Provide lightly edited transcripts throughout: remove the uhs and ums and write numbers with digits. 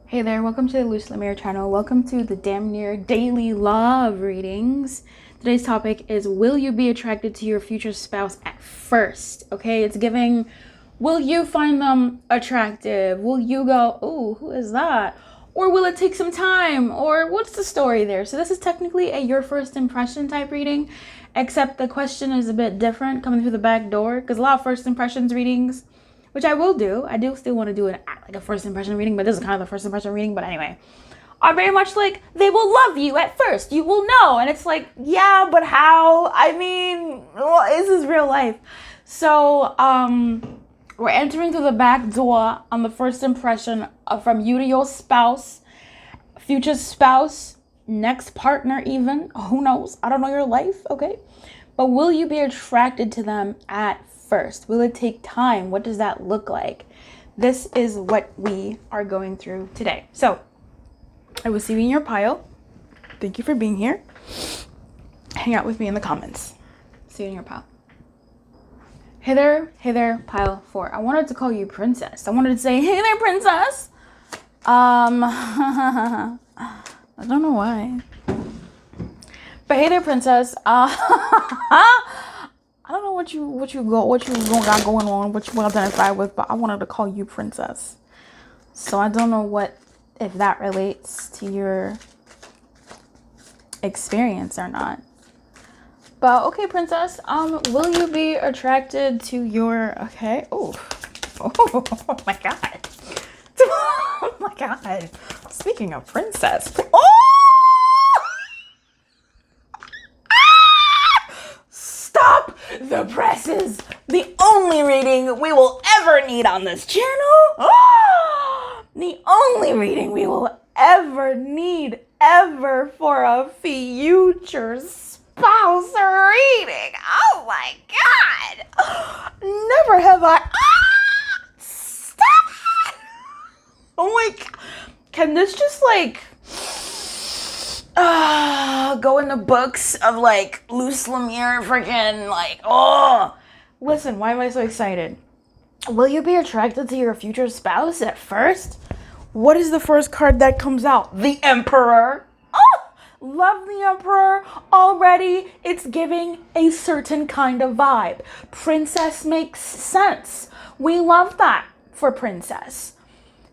Hey there, welcome to the Lumiere channel. Welcome to the damn near daily love readings. Today's topic is, will you be attracted to your future spouse at first? Okay, it's giving, will you find them attractive? Will you go, ooh, who is that? Or will it take some time? Or what's the story there? So this is technically a your first impression type reading, except the question is a bit different coming through the back door, because a lot of first impressions readings, which I will do. I do still want to do it like a first impression reading, but this is kind of the first impression reading. But anyway, are very much like, they will love you at first. You will know. And it's like, yeah, but how? I mean, well, this is real life. So, we're entering through the back door on the first impression from you to your spouse, future spouse, next partner even. Who knows? I don't know your life, okay? But will you be attracted to them at first? Will it take time? What does that look like? This is what we are going through today. So, I will see you in your pile. Thank you for being here. Hang out with me in the comments. See you in your pile. Hey there, pile 4. I wanted to call you princess. I wanted to say, hey there, princess. I don't know why. But hey there, princess. I don't know what you got going on, what you identify with, but I wanted to call you princess. So I don't know if that relates to your experience or not. But okay, princess, will you be attracted to your oh my god. Oh my god. Speaking of princess. Oh! Stop the presses. The only reading we will ever need on this channel. The only reading we will ever need for a future spouse reading. Oh my god. Never have I. Stop. Oh my god. Can this just go in the books of Lumiere freaking listen, why am I so excited? Will you be attracted to your future spouse at first? What is the first card that comes out? The Emperor. Oh, love the Emperor already. It's giving a certain kind of vibe. Princess makes sense. We love that for princess.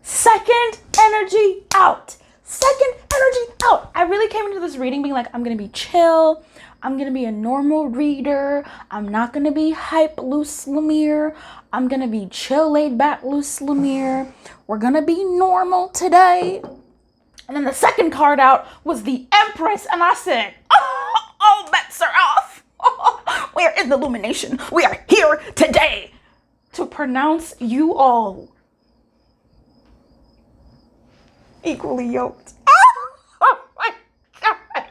Second energy out. Second energy out. I really came into this reading being like, I'm going to be chill. I'm going to be a normal reader. I'm not going to be hype loose Lumiere. I'm going to be chill, laid back loose Lumiere. We're going to be normal today. And then the second card out was the Empress. And I said, all bets are off. We are in the illumination. We are here today to pronounce you all equally yoked. Oh my god.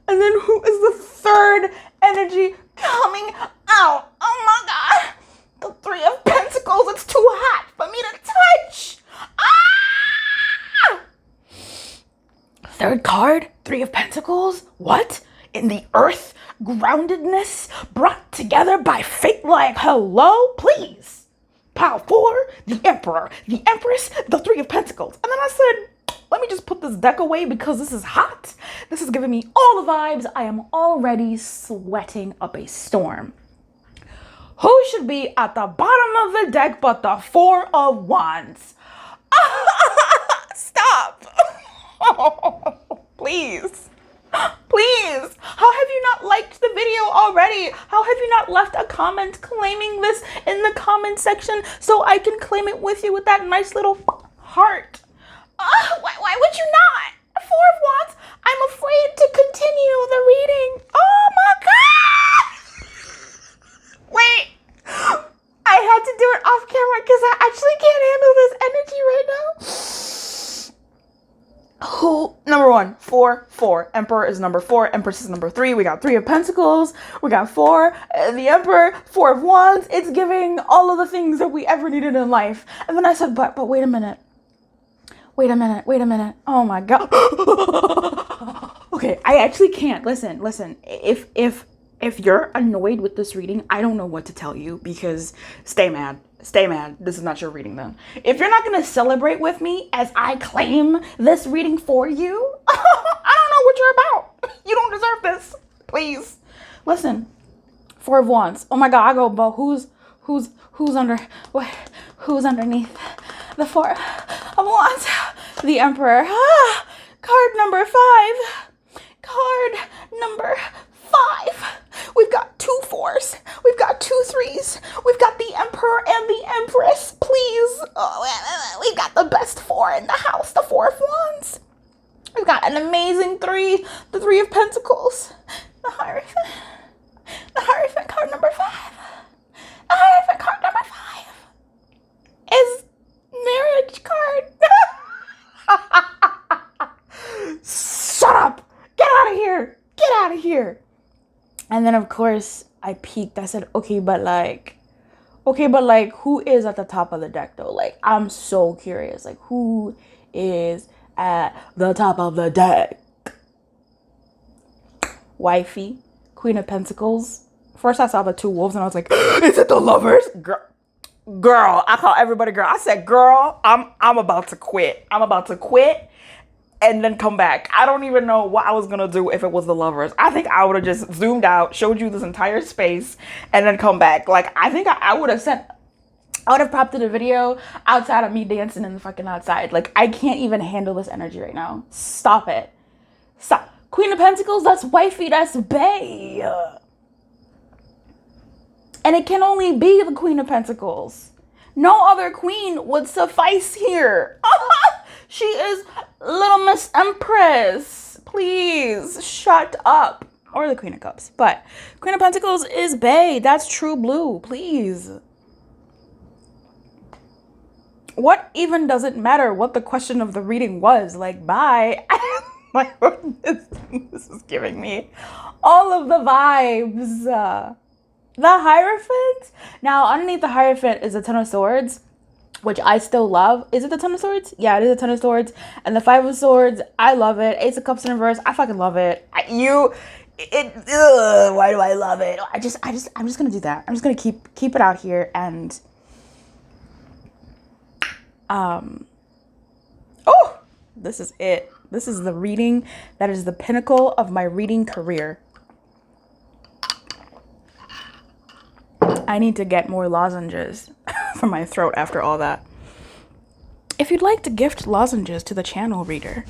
And then who is the third energy coming out? Oh my god. The Three of Pentacles. It's too hot for me to touch. Third card, Three of Pentacles. What? In the earth, groundedness brought together by fate. Like, hello, please. Pile 4, the Emperor, the Empress, the Three of Pentacles. And then I said, let me just put this deck away because this is hot. This is giving me all the vibes. I am already sweating up a storm. Who should be at the bottom of the deck but the Four of Wands? Stop. Please. Please. How have you not liked the video already? How have you not left a comment claiming this in the comment section so I can claim it with you with that nice little heart? Why would you not? Four of Wands. I'm afraid to continue the reading. Oh my god! Wait. I had to do it off camera because I actually can't handle this energy right now. Who? Number 1, 4. Emperor is number 4. Empress is number 3. We got Three of Pentacles. We got 4. The Emperor, Four of Wands. It's giving all of the things that we ever needed in life. And then I said, but wait a minute. Wait a minute. Oh my god. Okay, I actually can't. Listen. If you're annoyed with this reading, I don't know what to tell you because stay mad. stay mad. This is not your reading then. If you're not going to celebrate with me as I claim this reading for you, I don't know what you're about. You don't deserve this. Please. Listen. Four of Wands. Oh my God, I go, but who's underneath the Four of Wands? The Emperor. Card number 5. Card number 5. We've got 2 4s. We've got 2 3s. We've got the Emperor and the Empress. Please. We've got the best 4 in the house, the 4 of Wands. We've got an amazing 3, the 3 of Pentacles. The Hierophant. The Hierophant, card number 5. The Hierophant, card number 5 is marriage card. Shut up. Get out of here. Get out of here. And then, of course, I peeked. I said, okay, but who is at the top of the deck, though? Like, I'm so curious. Like, who is at the top of the deck? Wifey, Queen of Pentacles. First, I saw the 2 wolves, and I was like, is it the Lovers? Girl, I call everybody girl. I said, girl, I'm about to quit. I'm about to quit and then come back. I don't even know what I was going to do if it was the Lovers. I think I would have just zoomed out, showed you this entire space, and then come back. Like, I think I would have propped in a video outside of me dancing in the fucking outside. Like, I can't even handle this energy right now. Stop it. Stop. Queen of Pentacles, that's wifey, that's bae. And it can only be the Queen of Pentacles. No other queen would suffice here. She is Little Miss Empress. Please, shut up. Or the Queen of Cups. But Queen of Pentacles is bae. That's true blue. Please. What even does it matter what the question of the reading was? Like, bye. Like, this is giving me all of the vibes. The Hierophant. Now, underneath the Hierophant is a Ten of Swords, which I still love. Is it the Ten of Swords? Yeah, it is a Ten of Swords. And the 5 of Swords, I love it. Ace of Cups in reverse, I fucking love it. Why do I love it? I'm just gonna do that. I'm just gonna keep it out here and oh, this is it. This is the reading that is the pinnacle of my reading career. I need to get more lozenges for my throat after all that. If you'd like to gift lozenges to the channel reader,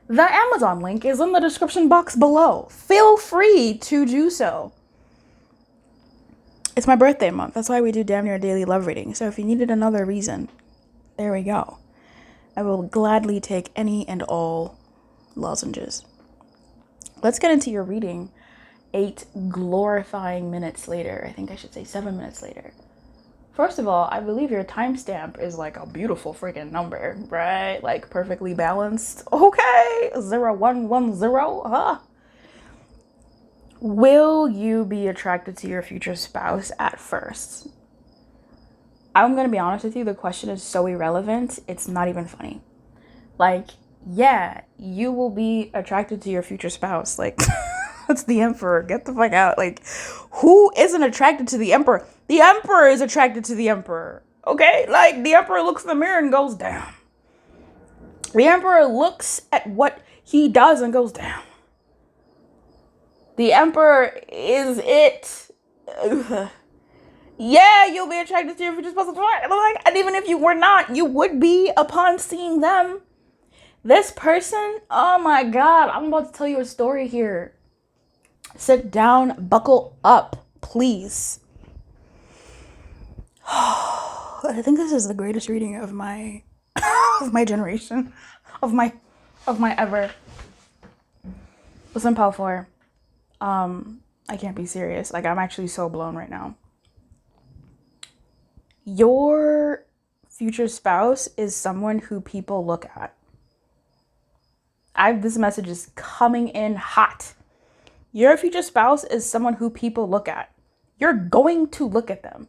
the Amazon link is in the description box below. Feel free to do so. It's my birthday month. That's why we do damn near daily love reading. So if you needed another reason, there we go. I will gladly take any and all lozenges. Let's get into your reading. 8 glorifying minutes later. I think I should say 7 minutes later. First of all, I believe your timestamp is like a beautiful freaking number, right? Like perfectly balanced. Okay, 0110, huh? Will you be attracted to your future spouse at first? I'm gonna be honest with you, the question is so irrelevant, it's not even funny. Like, yeah, you will be attracted to your future spouse. Like, that's the Emperor. Get the fuck out. Like, who isn't attracted to the Emperor? The Emperor is attracted to the Emperor. Okay? Like, the Emperor looks in the mirror and goes, damn. The Emperor looks at what he does and goes, damn. The Emperor is it. Ugh. Yeah, you'll be attracted to your future spouse. And even if you were not, you would be upon seeing them. This person, oh my God, I'm about to tell you a story here. Sit down, buckle up, please. I think this is the greatest reading of my generation, of my ever. Listen, Pal 4. I can't be serious. Like, I'm actually so blown right now. Your future spouse is someone who people look at. This message is coming in hot. Your future spouse is someone who people look at. You're going to look at them.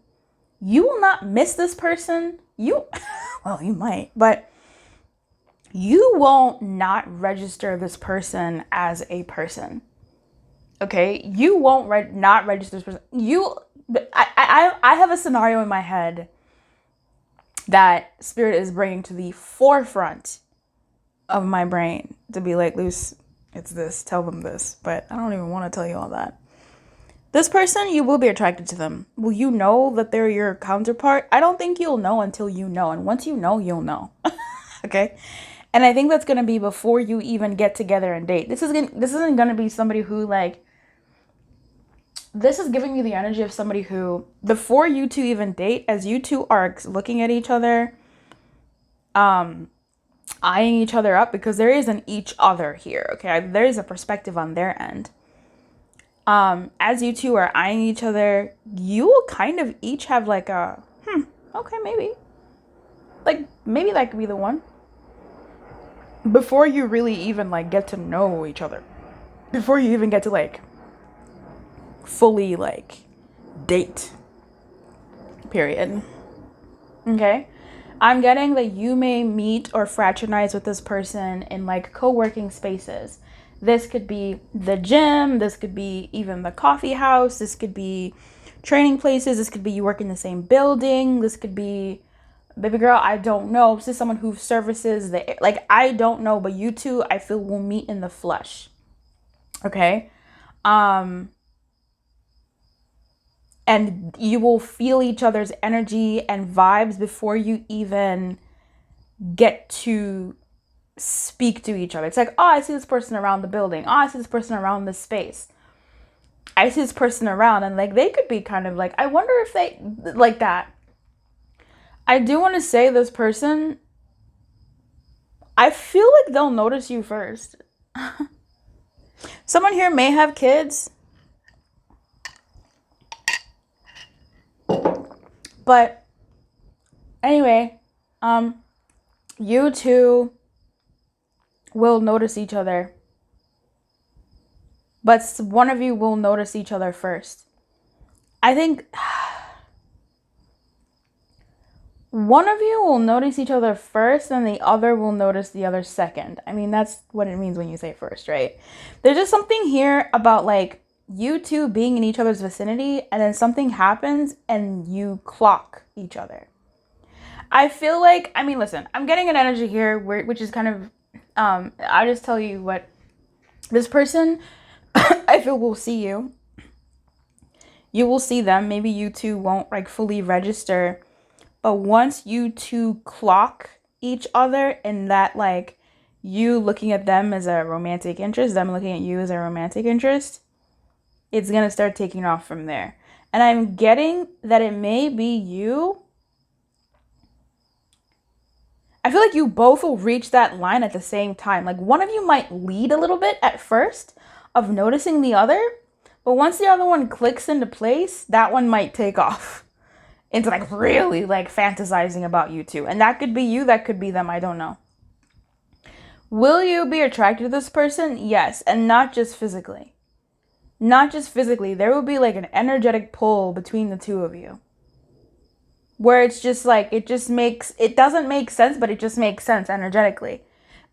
You will not miss this person. Well, you might, but you won't not register this person as a person. Okay? You won't not register this person. I have a scenario in my head that Spirit is bringing to the forefront of my brain to be like, Luce, it's this, tell them this. But I don't even want to tell you all that. This person, you will be attracted to them. Will you know that they're your counterpart? I don't think you'll know until you know. And once you know, you'll know. Okay? And I think that's going to be before you even get together and date. This isn't going to be somebody who, like, this is giving me the energy of somebody who, before you two even date, as you two are looking at each other, eyeing each other up, because there is an each other here, okay? There is a perspective on their end. As you two are eyeing each other, you will kind of each have like a, okay, maybe. Like, maybe that could be the one. Before you really even, like, get to know each other. Before you even get to, like, fully, like, date. Period. Okay? I'm getting that you may meet or fraternize with this person in, like, co-working spaces. This could be the gym. This could be even the coffee house. This could be training places. This could be you work in the same building. This could be, baby girl, I don't know. This is someone who services the, like, I don't know, but you two, I feel, will meet in the flesh. Okay? And you will feel each other's energy and vibes before you even get to speak to each other. It's like, oh, I see this person around the building. Oh, I see this person around this space. I see this person around, and, like, they could be kind of like, I wonder if they, like that. I do want to say this person, I feel like they'll notice you first. Someone here may have kids. But anyway, you two will notice each other. But one of you will notice each other first. I think one of you will notice each other first and the other will notice the other second. I mean, that's what it means when you say first, right? There's just something here about, like, you two being in each other's vicinity and then something happens and you clock each other. I feel like, I mean, listen, I'm getting an energy here which is kind of, I'll just tell you what this person, I feel, will see you. You will see them. Maybe you two won't, like, fully register. But once you two clock each other in that, like, you looking at them as a romantic interest, them looking at you as a romantic interest, it's going to start taking off from there. And I'm getting that it may be you. I feel like you both will reach that line at the same time. Like, one of you might lead a little bit at first of noticing the other. But once the other one clicks into place, that one might take off into, like, really, like, fantasizing about you two. And that could be you, that could be them, I don't know. Will you be attracted to this person? Yes, and not just physically. Not just physically. There will be, like, an energetic pull between the two of you. Where it's just, like, it doesn't make sense, but it just makes sense energetically.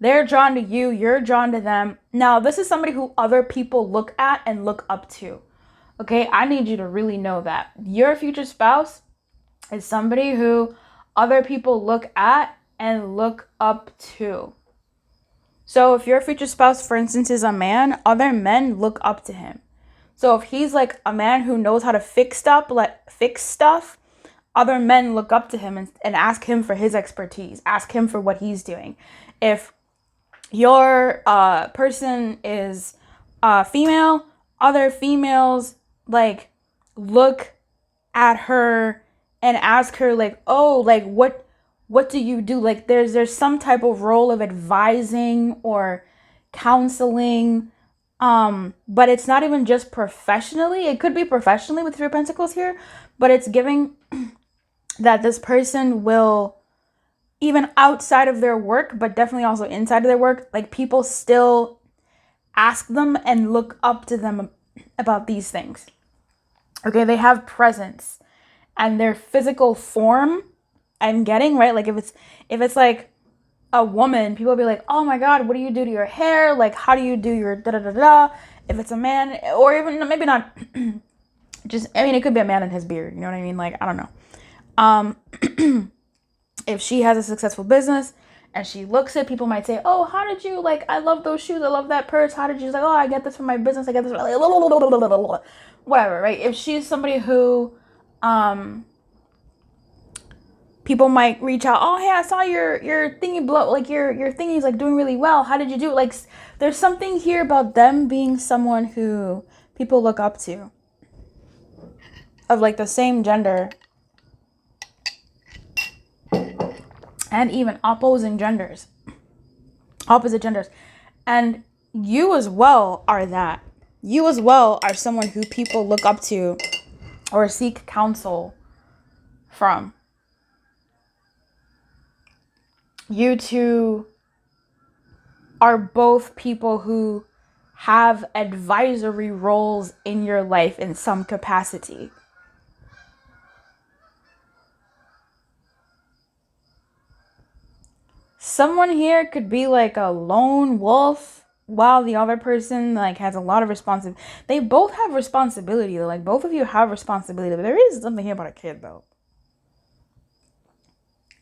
They're drawn to you, you're drawn to them. Now, this is somebody who other people look at and look up to. Okay, I need you to really know that. Your future spouse is somebody who other people look at and look up to. So if your future spouse, for instance, is a man, other men look up to him. So if he's, like, a man who knows how to fix stuff, other men look up to him and ask him for his expertise, ask him for what he's doing. If your person is female, other females, like, look at her and ask her, like, oh, like, what do you do? Like, there's some type of role of advising or counseling, but it's not even just professionally. It could be professionally with 3 of Pentacles here, but it's giving that this person will, even outside of their work, but definitely also inside of their work, like, people still ask them and look up to them about these things. Okay, they have presence, and their physical form, I'm getting, right? Like, if it's like a woman, people will be like, oh my God, what do you do to your hair? Like, how do you do your da-da-da-da? If it's a man, or even maybe not Just, I mean, it could be a man in his beard. You know what I mean? Like, I don't know. If she has a successful business and she looks at, people might say, oh, how did you, like, I love those shoes, I love that purse, how did you, like, oh, I get this from my business, I get this from, like, whatever, right? If she's somebody who, people might reach out, oh, hey, I saw your thingy blow, like, your thingy's, like, doing really well, how did you do it? Like, there's something here about them being someone who people look up to, of, like, the same gender, and even opposite genders. And you as well are that. You as well are someone who people look up to or seek counsel from. You two are both people who have advisory roles in your life in some capacity. Someone here could be like a lone wolf while the other person like has a lot of responsibility. They both have responsibility. Like both of you have responsibility. But there is something here about a kid though.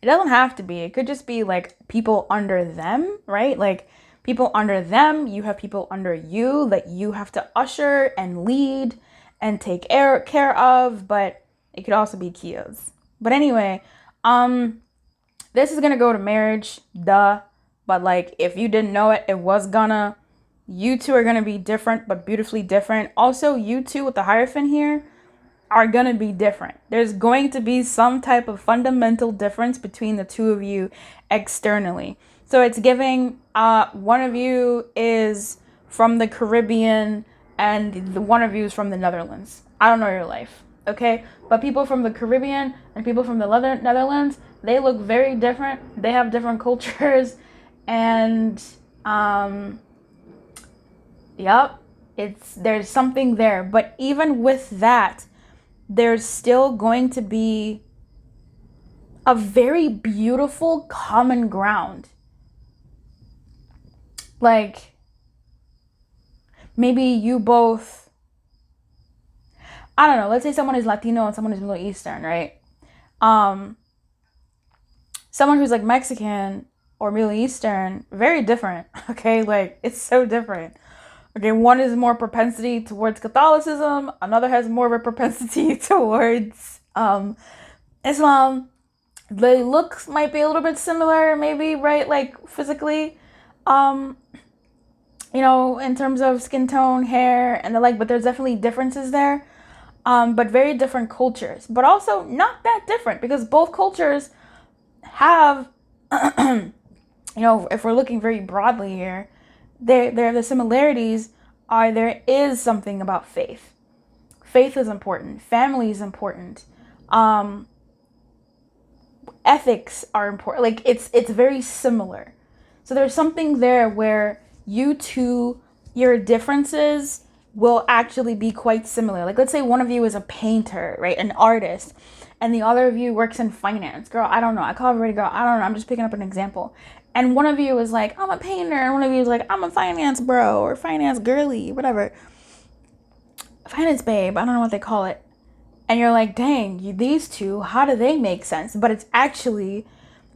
It doesn't have to be. It could just be like people under them, right? Like people under them. You have people under you that you have to usher and lead and take care of. But it could also be Kia's. But anyway, this is gonna go to marriage, duh. But like, if you didn't know it, it was gonna. You two are gonna be different, but beautifully different. Also, you two with the Hierophant here are gonna be different. There's going to be some type of fundamental difference between the two of you externally. So it's giving, one of you is from the Caribbean and one of you is from the Netherlands. I don't know your life, okay? But people from the Caribbean and people from the Netherlands, they look very different. They have different cultures. And, yep, there's something there. But even with that, there's still going to be a very beautiful common ground. Like, maybe you both, I don't know, let's say someone is Latino and someone is Middle Eastern, right? Someone who's like Mexican or Middle Eastern, very different, okay? Like, it's so different. Okay, one is more propensity towards Catholicism, another has more of a propensity towards Islam. The looks might be a little bit similar, maybe, right? Like, physically, you know, in terms of skin tone, hair, and the like, but there's definitely differences there. But very different cultures, but also not that different because both cultures have, you know, if we're looking very broadly here, the similarities are there is something about faith. Faith is important. Family is important. Ethics are important. Like it's very similar. So there's something there where you two, your differences will actually be quite similar. Like let's say one of you is a painter, right? An artist. And the other of you works in finance. Girl, I don't know. I call everybody girl. I don't know. I'm just picking up an example. And one of you is like, I'm a painter. And one of you is like, I'm a finance bro or finance girly, whatever. Finance babe. I don't know what they call it. And you're like, dang, these two, how do they make sense? But it's actually,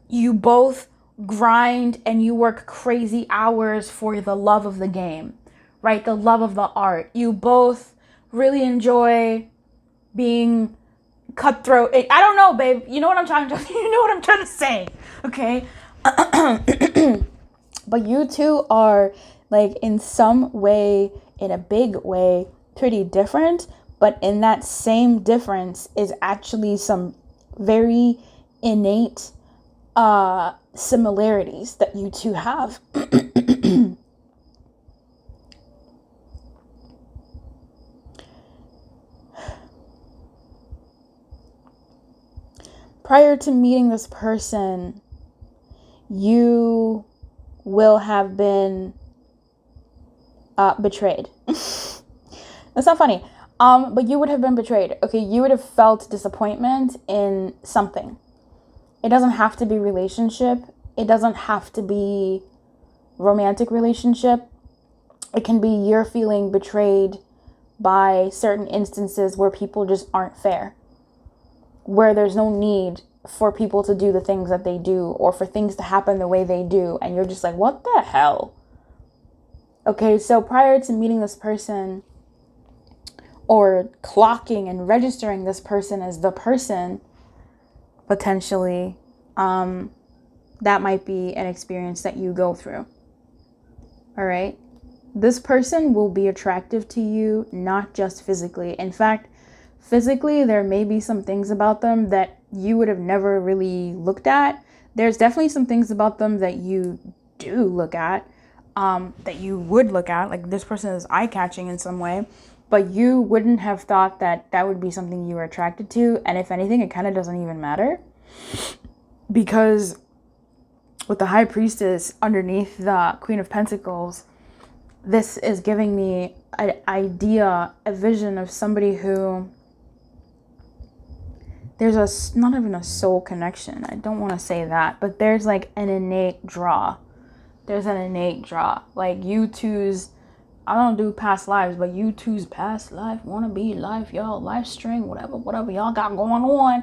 you both grind and you work crazy hours for the love of the game, right? The love of the art. You both really enjoy being cutthroat. I don't know, babe. You know what I'm trying to you know what I'm trying to say, okay? But you two are like in some way, in a big way, pretty different, but in that same difference is actually some very innate similarities that you two have. Prior to meeting this person, you will have been betrayed. That's not funny. But you would have been betrayed. Okay, you would have felt disappointment in something. It doesn't have to be relationship. It doesn't have to be romantic relationship. It can be you're feeling betrayed by certain instances where people just aren't fair, where there's no need for people to do the things that they do or for things to happen the way they do, and you're just like, what the hell? Okay, so prior to meeting this person or clocking and registering this person as the person, potentially, that might be an experience that you go through. All right. This person will be attractive to you, not just physically. In fact, physically, there may be some things about them that you would have never really looked at. There's definitely some things about them that you do look at, that you would look at. Like, this person is eye-catching in some way, but you wouldn't have thought that that would be something you were attracted to. And if anything, it kind of doesn't even matter, because with the High Priestess underneath the Queen of Pentacles, this is giving me an idea, a vision of somebody who, there's not even a soul connection. I don't want to say that, but there's like an innate draw. There's an innate draw. Like, you two's, I don't do past lives, but you two's past life, wanna be life, y'all, life string, whatever y'all got going on,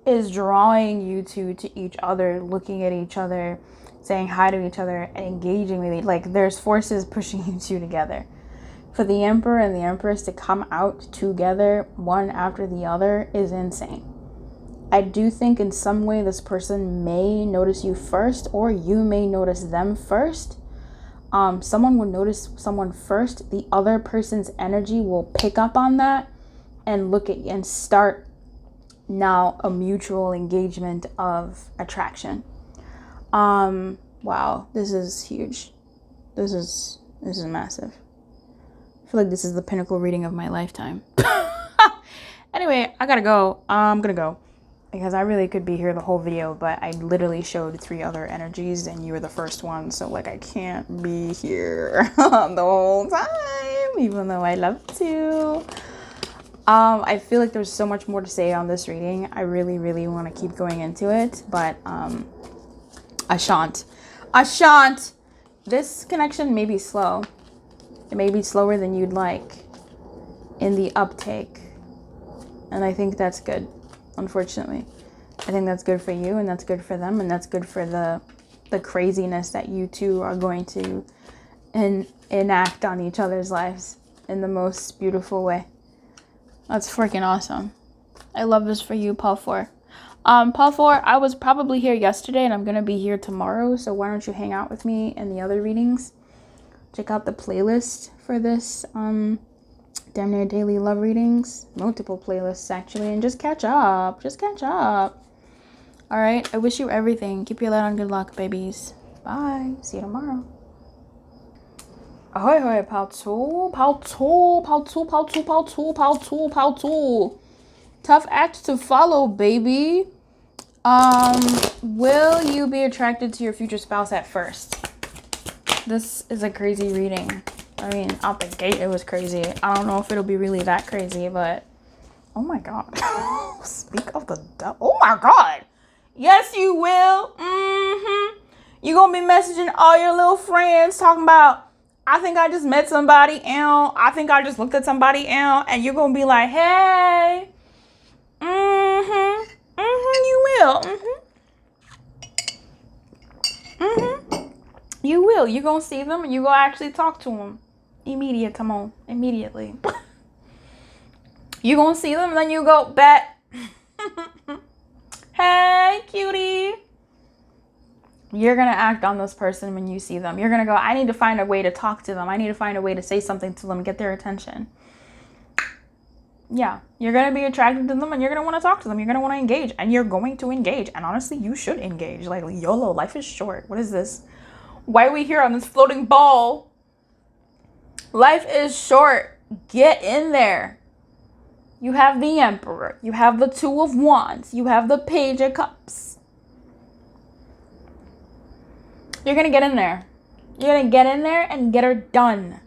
is drawing you two to each other, looking at each other, saying hi to each other, and engaging with each. Like, there's forces pushing you two together. For the Emperor and the Empress to come out together, one after the other, is insane. I do think in some way this person may notice you first, or you may notice them first. Someone will notice someone first. The other person's energy will pick up on that and look at you and start now a mutual engagement of attraction. Wow, this is huge. This is massive. I feel like this is the pinnacle reading of my lifetime. Anyway, I gotta go. I'm gonna go, because I really could be here the whole video, but I literally showed 3 other energies and you were the first one, so like I can't be here the whole time, even though I love to. I feel like there's so much more to say on this reading. I really want to keep going into it, but I shan't. This connection may be slow. It may be slower than you'd like in the uptake, and I think that's good. Unfortunately, I think that's good for you, and that's good for them, and that's good for the craziness that you two are going to enact on each other's lives in the most beautiful way. That's freaking awesome. I love this for you, Paul 4. Paul 4, I was probably here yesterday, and I'm going to be here tomorrow, so why don't you hang out with me in the other readings? Check out the playlist for this Damn Near Daily Love Readings. Multiple playlists, actually, and just catch up. All right, I wish you everything. Keep your light on. Good luck, babies. Bye. See you tomorrow. Ahoy, hoy, Pal 2. Tough act to follow, baby. Will you be attracted to your future spouse at first? This is a crazy reading. I mean, out the gate, it was crazy. I don't know if it'll be really that crazy, but oh my God. Speak of the devil. Oh my God. Yes, you will. You're going to be messaging all your little friends talking about, I think I just met somebody, I think I just looked at somebody, and you're going to be like, hey. You will. You will. You're going to see them, and you're going to actually talk to them. Immediately. You're going to see them, and then you go, bet. Hey, cutie. You're going to act on this person when you see them. You're going to go, I need to find a way to talk to them. I need to find a way to say something to them, get their attention. Yeah, you're going to be attracted to them, and you're going to want to talk to them. You're going to want to engage, and you're going to engage. And honestly, you should engage. Like, YOLO, life is short. What is this? Why are we here on this floating ball? Life is short. Get in there. You have the Emperor. You have the Two of Wands. You have the Page of Cups. You're going to get in there. You're going to get in there and get her done.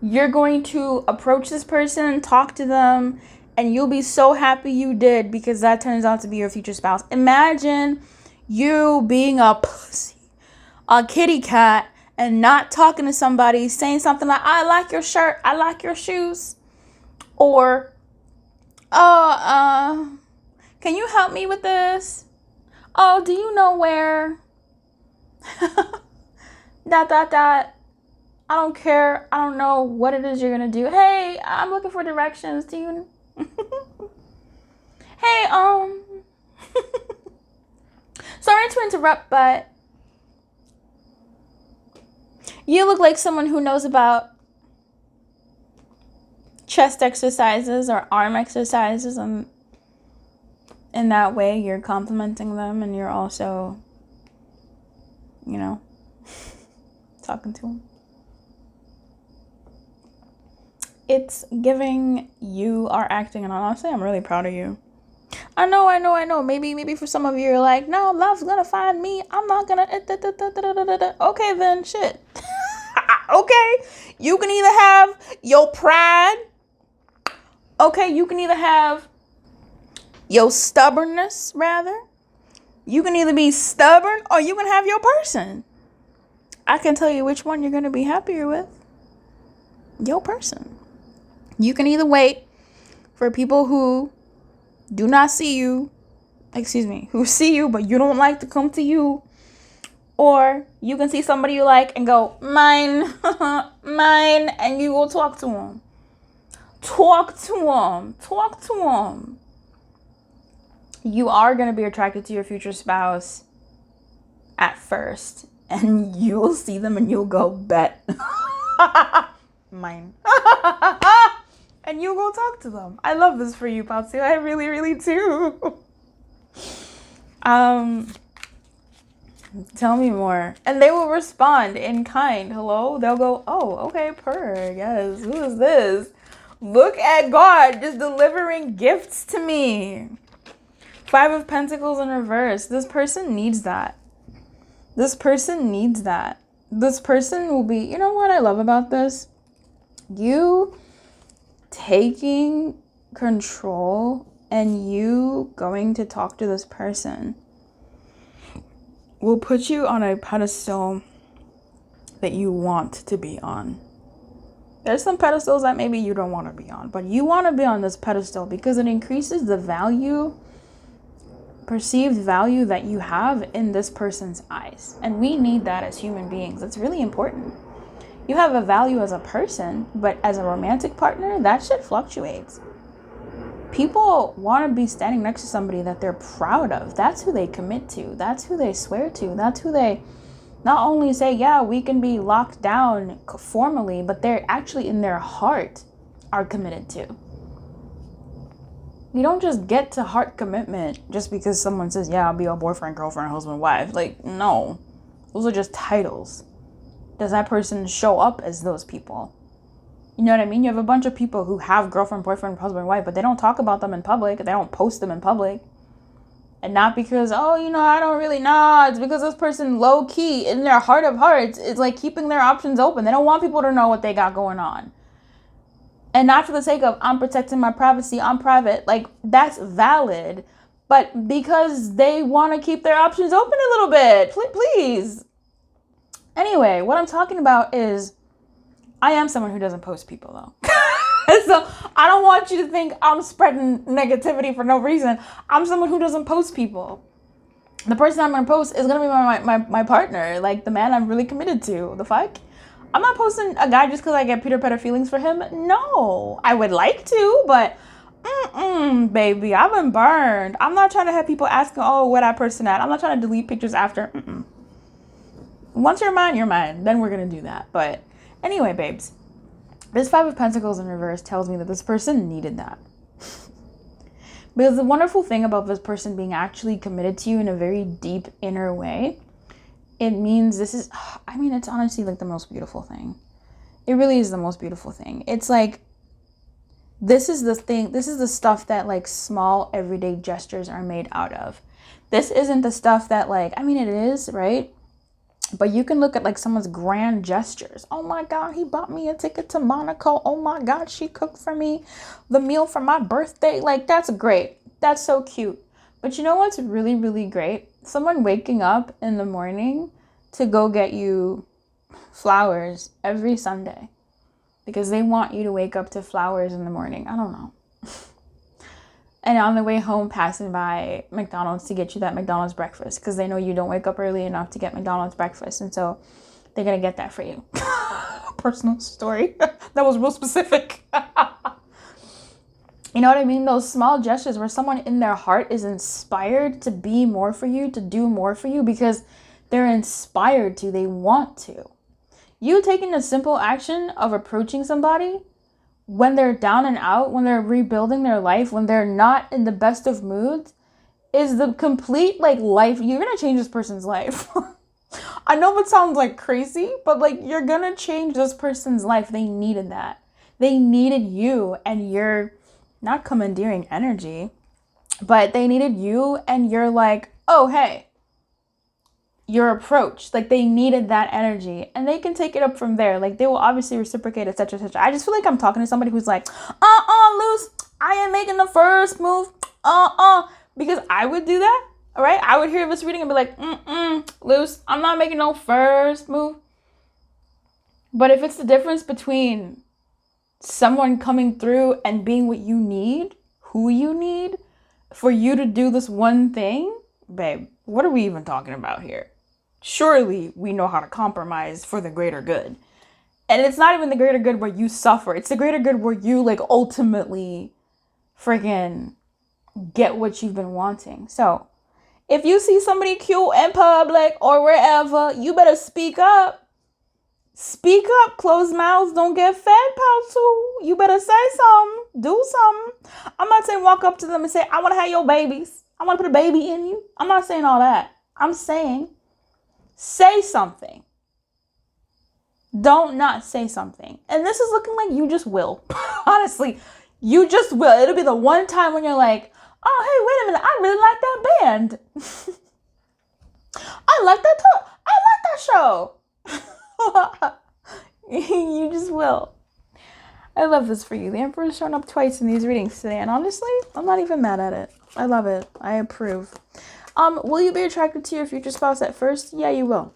You're going to approach this person, talk to them, and you'll be so happy you did, because that turns out to be your future spouse. Imagine you being a pussy, a kitty cat, and not talking to somebody, saying something like, I like your shirt, I like your shoes. Or, oh, can you help me with this? Oh, do you know where? I don't care. I don't know what it is you're gonna do. Hey, I'm looking for directions. Do you? Hey, sorry to interrupt, but you look like someone who knows about chest exercises or arm exercises, and in that way you're complimenting them and you're also, talking to them. It's giving you are acting, and honestly, I'm really proud of you. I know. Maybe for some of you, you're like, no, love's gonna find me. I'm not gonna. Okay, then shit. Okay, you can either have your pride. Okay, you can either have your stubbornness, rather. You can either be stubborn or you can have your person. I can tell you which one you're gonna be happier with. Your person. You can either wait for people who do not see you, who see you but you don't like to come to you, or you can see somebody you like and go, mine, mine, and you go talk to them. Talk to them. You are going to be attracted to your future spouse at first, and you will see them and you'll go, bet. Mine. And you go talk to them. I love this for you, Patsy. I really, really do. Tell me more. And they will respond in kind. Hello? They'll go, oh, okay, yes. Who is this? Look at God just delivering gifts to me. 5 of Pentacles in reverse. This person needs that. This person will be, you know what I love about this? You taking control and you going to talk to this person will put you on a pedestal that you want to be on. There's some pedestals that maybe you don't want to be on, but you want to be on this pedestal because it increases the perceived value that you have in this person's eyes. And we need that as human beings. It's really important. You have a value as a person, but as a romantic partner, that shit fluctuates. People want to be standing next to somebody that they're proud of. That's who they commit to. That's who they swear to. That's who they not only say, yeah, we can be locked down formally, but they're actually in their heart are committed to. You don't just get to heart commitment just because someone says, yeah, I'll be your boyfriend, girlfriend, husband, wife. Like, no. Those are just titles. Does that person show up as those people? You know what I mean? You have a bunch of people who have girlfriend, boyfriend, husband, wife, but they don't talk about them in public. They don't post them in public. And not because, I don't really know. It's because this person low key in their heart of hearts is like keeping their options open. They don't want people to know what they got going on. And not for the sake of, I'm protecting my privacy, I'm private. Like, that's valid. But because they want to keep their options open a little bit. Please. Anyway, what I'm talking about is, I am someone who doesn't post people, though. So I don't want you to think I'm spreading negativity for no reason. I'm someone who doesn't post people. The person I'm going to post is going to be my partner, like the man I'm really committed to. The fuck? I'm not posting a guy just because I get Peter feelings for him. No, I would like to, but baby, I've been burned. I'm not trying to have people asking, oh, where that person at? I'm not trying to delete pictures after. Once you're mine, then we're going to do that. But anyway, babes, this 5 of Pentacles in reverse tells me that this person needed that. Because the wonderful thing about this person being actually committed to you in a very deep inner way, it means it's honestly like the most beautiful thing. It really is the most beautiful thing. It's like, this is the stuff that like small everyday gestures are made out of. This isn't the stuff that like, it is, right? But you can look at like someone's grand gestures. Oh my God, he bought me a ticket to Monaco. Oh my God, she cooked for me the meal for my birthday. Like, that's great. That's so cute. But you know what's really, really great? Someone waking up in the morning to go get you flowers every Sunday. because they want you to wake up to flowers in the morning. I don't know. And on the way home, passing by McDonald's to get you that McDonald's breakfast, because they know you don't wake up early enough to get McDonald's breakfast. And so they're going to get that for you. Personal story. That was real specific. You know what I mean? Those small gestures where someone in their heart is inspired to be more for you, to do more for you, because they're inspired to, they want to. You taking a simple action of approaching somebody when they're down and out, when they're rebuilding their life, when they're not in the best of moods, is the complete life. You're gonna change this person's life. I know it sounds crazy, but you're gonna change this person's life. They needed that. They needed you and your, not commandeering energy, but they needed you and you're oh, hey, your approach. They needed that energy, and they can take it up from there. They will obviously reciprocate, etc., etc. I just feel like I'm talking to somebody who's loose, I ain't making the first move, because I would do that. All right, I would hear this reading and be like, loose, I'm not making no first move. But if it's the difference between someone coming through and being what you need, who you need, for you to do this one thing, babe, what are we even talking about here? Surely we know how to compromise for the greater good. And it's not even the greater good where you suffer. It's the greater good where you ultimately freaking get what you've been wanting. So if you see somebody cute in public or wherever, you better speak up. Speak up. Closed mouths don't get fed, Pausu. You better say something. Do something. I'm not saying walk up to them and say, I want to have your babies. I want to put a baby in you. I'm not saying all that. I'm saying say something. Don't not say something. And this is looking like you just will. Honestly, you just will. It'll be the one time when you're like, oh, hey, wait a minute. I really like that band. I like that show. You just will. I love this for you. The Emperor's shown up twice in these readings today, and honestly, I'm not even mad at it. I love it. I approve. Will you be attracted to your future spouse at first? Yeah, you will.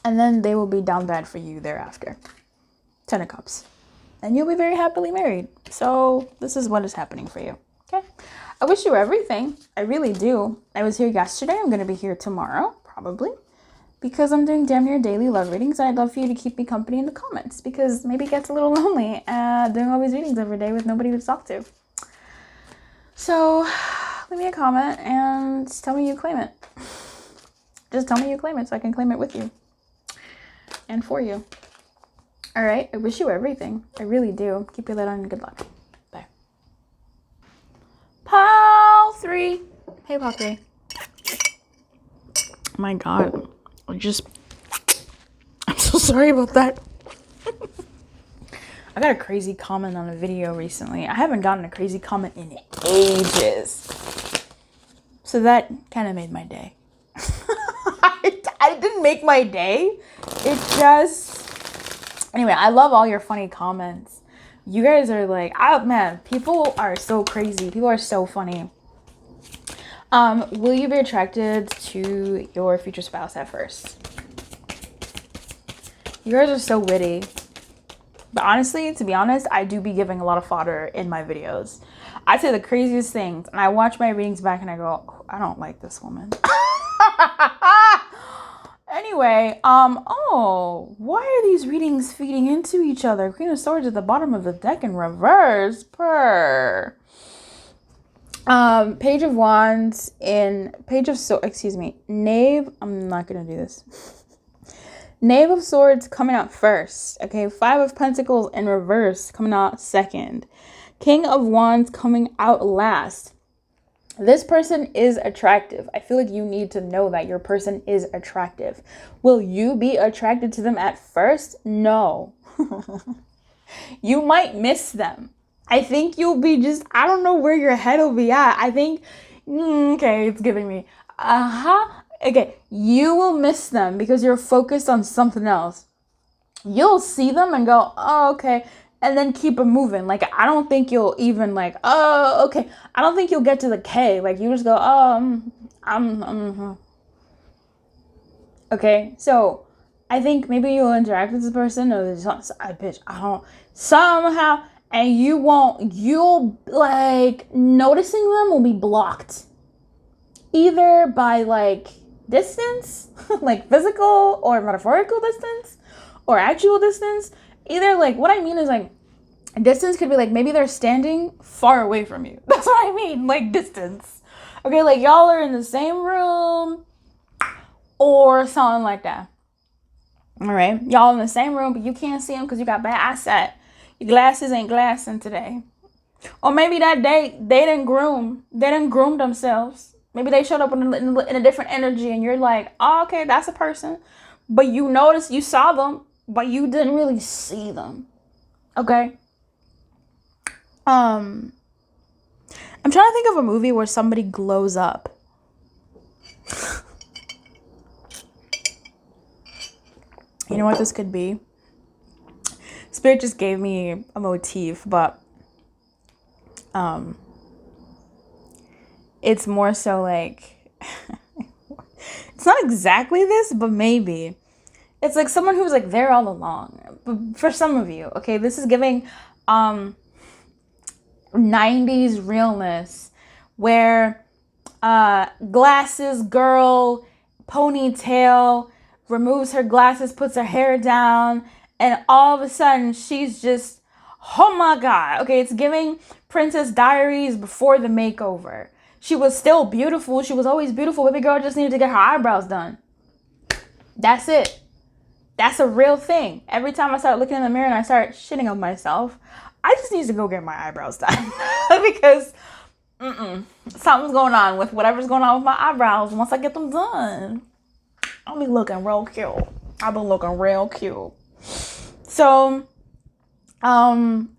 And then they will be down bad for you thereafter. 10 of Cups. And you'll be very happily married. So this is what is happening for you. Okay? I wish you everything. I really do. I was here yesterday. I'm going to be here tomorrow, probably, because I'm doing damn near daily love readings. And I'd love for you to keep me company in the comments, because maybe it gets a little lonely doing all these readings every day with nobody to talk to. So leave me a comment and tell me you claim it. Just tell me you claim it so I can claim it with you and for you. All right. I wish you everything. I really do. Keep your light on and good luck. Bye. Pile 3. Hey, Pile 3. My God. I'm so sorry about that. I got a crazy comment on a video recently. I haven't gotten a crazy comment in ages. So that kind of made my day. I didn't make my day. It just... Anyway, I love all your funny comments. You guys are man, people are so crazy. People are so funny. Will you be attracted to your future spouse at first? You guys are so witty. But honestly, to be honest, I do be giving a lot of fodder in my videos. I say the craziest things, and I watch my readings back and I go, oh, I don't like this woman. Anyway, why are these readings feeding into each other? Queen of Swords at the bottom of the deck in reverse. Purr. Page of Wands in Knave. I'm not gonna do this. Knave of Swords coming out first. Okay, 5 of Pentacles in reverse coming out second. King of Wands coming out last. This person is attractive. I feel like you need to know that your person is attractive. Will you be attracted to them at first? No. You might miss them. I think you'll be just, I don't know where your head will be at. I think, okay, it's giving me, okay, you will miss them because you're focused on something else. You'll see them and go, oh, okay, and then keep it moving. I don't think you'll even oh, okay. I don't think you'll get to the K. You just go, oh, okay. So I think maybe you'll interact with this person, or somehow, and you'll like noticing them will be blocked. Either by like distance, like physical or metaphorical distance, or actual distance. Either like, what I mean is like, distance could be like, maybe they're standing far away from you. That's what I mean, like distance. Okay, like y'all are in the same room or something like that. All right, y'all in the same room, but you can't see them because you got bad eyesight. Your glasses ain't glassing today. Or maybe that day they didn't groom themselves. Maybe they showed up in a different energy, and you're like, oh, okay, that's a person. But you noticed, you saw them, but you didn't really see them. Okay? I'm trying to think of a movie where somebody glows up. You know what this could be? Spirit just gave me a motif, but it's more so like, it's not exactly this, but maybe. It's like someone who's like there all along. But for some of you, okay, this is giving 90s realness, where glasses girl, ponytail, removes her glasses, puts her hair down, and all of a sudden she's just, oh my God. Okay, it's giving Princess Diaries before the makeover. She was still beautiful. She was always beautiful. Baby girl just needed to get her eyebrows done. That's it. That's a real thing. Every time I start looking in the mirror and I start shitting on myself, I just need to go get my eyebrows done. Because something's going on with whatever's going on with my eyebrows. Once I get them done, I'll be looking real cute. I've been looking real cute. So,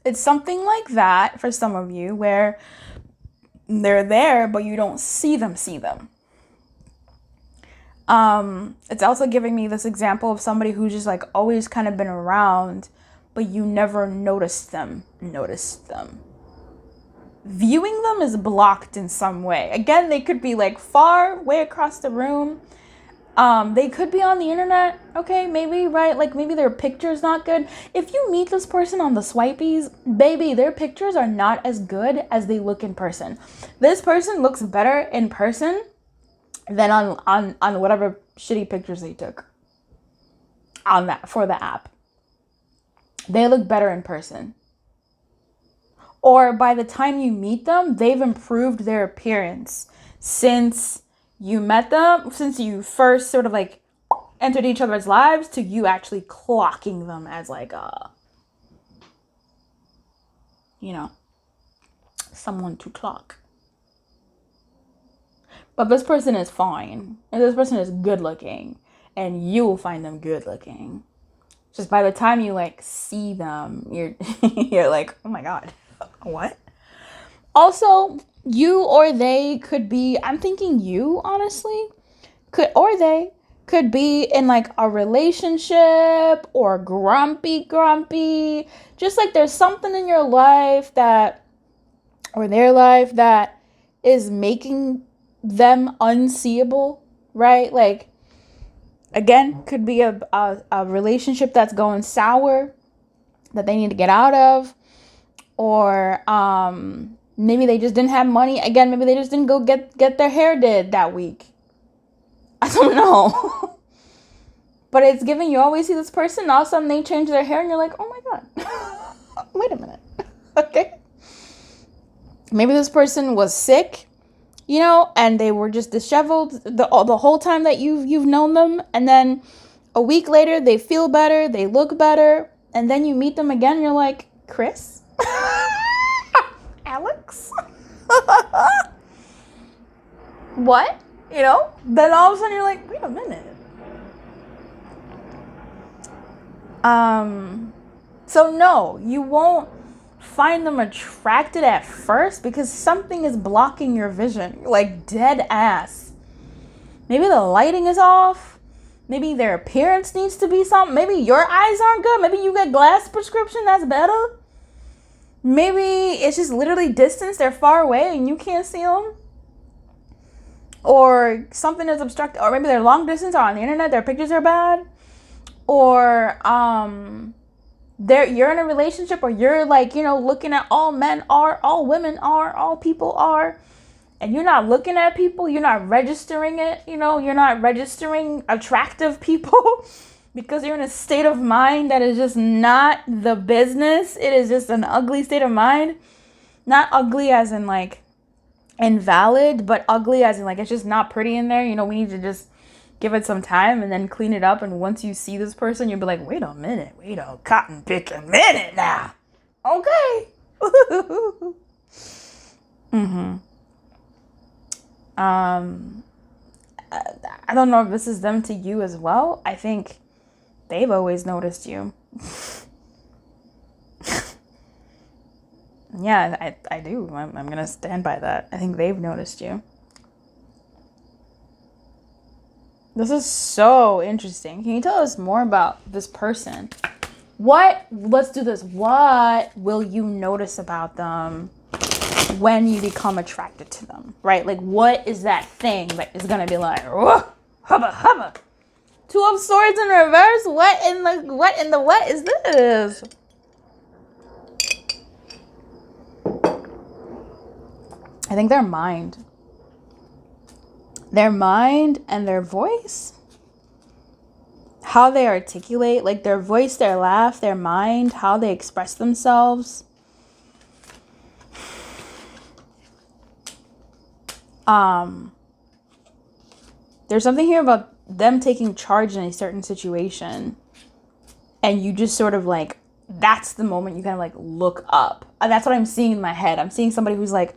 it's something like that for some of you, where they're there, but you don't see them. It's also giving me this example of somebody who's just like always kind of been around, but you never noticed them. Viewing them is blocked in some way. Again, they could be like far way across the room. They could be on the internet. Okay, maybe, right? Like maybe their picture's not good. If you meet this person on the swipies, baby, their pictures are not as good as they look in person. This person looks better in person than on whatever shitty pictures they took on that for the app. They look better in person. Or by the time you meet them, they've improved their appearance since you met them, since you first sort of like entered each other's lives, to you actually clocking them as like someone to clock. But this person is fine, and this person is good looking, and you will find them good looking. Just by the time you like see them, you're like, oh my God, what? Also, you or they could be, I'm thinking you honestly, could be in like a relationship or grumpy. Just like there's something in your life or their life that is making them unseeable, right? Like, again, could be a relationship that's going sour that they need to get out of, or maybe they just didn't have money. Again, maybe they just didn't go get their hair did that week. I don't know. But it's giving, you always see this person, all of a sudden they change their hair and you're like, oh my God. Wait a minute. Okay. Maybe this person was sick, and they were just disheveled the whole time that you've known them. And then a week later, they feel better, they look better. And then you meet them again and you're like, Chris? Alex? What? Then all of a sudden you're like, wait a minute. So no, you won't find them attracted at first because something is blocking your vision, like dead ass. Maybe the lighting is off. Maybe their appearance needs to be something. Maybe your eyes aren't good. Maybe you get glass prescription, that's better. Maybe it's just literally distance. They're far away and you can't see them. Or something is obstructed. Or maybe they're long distance or on the internet, their pictures are bad. or you're in a relationship, or you're like, looking at all men are, all women are, all people are, and you're not looking at people, you're not registering it, you're not registering attractive people because you're in a state of mind that is just not the business. It is just an ugly state of mind. Not ugly as in like invalid, but ugly as in like it's just not pretty in there. We need to just give it some time and then clean it up. And once you see this person, you'll be like, wait a minute, wait a cotton picking minute now. Okay. I don't know if this is them to you as well. I think they've always noticed you. Yeah, I do. I'm going to stand by that. I think they've noticed you. This is so interesting. Can you tell us more about this person? Let's do this. What will you notice about them when you become attracted to them, right? Like, what is that thing that is going to be like, whoa, hubba, hubba. 2 of Swords in reverse? What in the what is this? I think their mind and their voice, how they articulate, like their voice, their laugh, their mind, how they express themselves. There's something here about them taking charge in a certain situation, and you just sort of like, that's the moment you kind of like look up. And that's what I'm seeing in my head. I'm seeing somebody who's like,